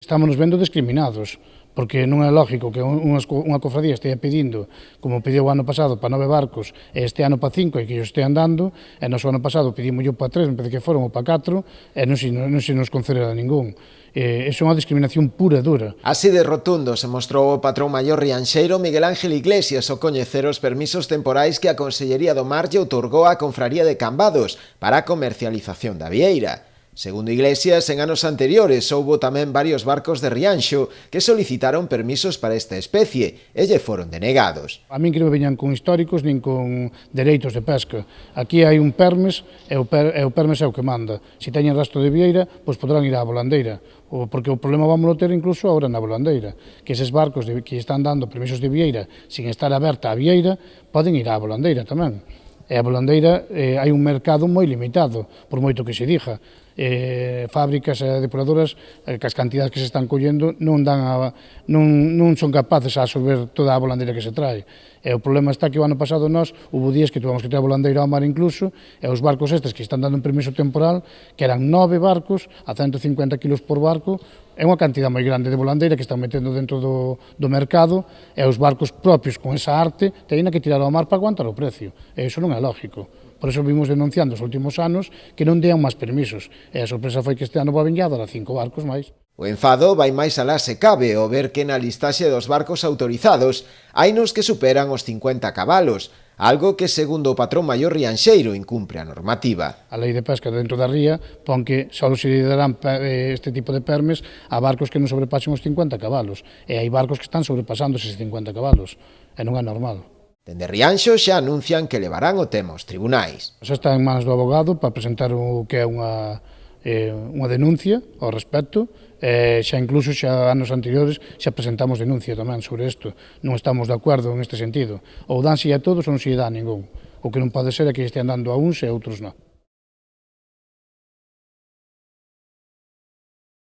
Estamos vendo discriminados, porque non é lógico que unha cofradía estea pedindo, como pediu o ano pasado, para 9 barcos, e este ano para 5, e que os estean dando, e nos o ano pasado pedimos para 3, me parece que foron, ou para 4, e non se nos concedera ningún. Iso é unha discriminación pura e dura. Así de rotundo se mostrou o patrón maior rianxeiro Miguel Ángel Iglesias ao coñecer os permisos temporais que a Consellería do Mar lle outorgou á Confraría de Cambados para a comercialización da vieira. Segundo Iglesias, en anos anteriores houbo tamén varios barcos de Rianxo que solicitaron permisos para esta especie e lle foron denegados. A min que non veñan con históricos nin con dereitos de pesca. Aquí hai un permes e o permes é o que manda. Se teñen rastro de vieira, pois poderán ir á volandeira. Porque o problema vamos ter incluso agora na volandeira, que eses barcos que están dando permisos de vieira sin estar aberta a vieira, poden ir á volandeira tamén. E a volandeira hai un mercado moi limitado, por moito que se diga. Fábricas e depuradoras, que as cantidades que se están collendo non son capaces a absorber toda a volandeira que se trae. E o problema está que o ano pasado nós hubo días que tuvamos que traer a volandeira ao mar incluso, e os barcos estes que están dando un permiso temporal, que eran 9 barcos a 150 kilos por barco, é unha cantidad moi grande de volandeira que están metendo dentro do mercado, e os barcos propios con esa arte teñen que tirar ao mar para aguantar o precio. E iso non é lógico. Por iso vimos denunciando os últimos anos que non dean máis permisos. E a sorpresa foi que este ano van a dar 5 barcos máis. O enfado vai máis alá se cabe ao ver que na listaxe dos barcos autorizados hai nos que superan os 50 cabalos, algo que, segundo o patrón maior rianxeiro, incumpre a normativa. A lei de pesca dentro da ría pon que só se darán este tipo de permes a barcos que non sobrepasen os 50 cabalos. E hai barcos que están sobrepasando eses 50 cabalos. E non é normal. Dende Rianxo xa anuncian que levarán o tema aos tribunais. Xa está en mans do abogado para presentar o que é unha denuncia ao respecto. Xa incluso xa anos anteriores xa presentamos denuncia tamén sobre isto. Non estamos de acordo en este sentido. Ou danse a todos ou non se dá a ningún. O que non pode ser é que estean dando a uns e a outros non.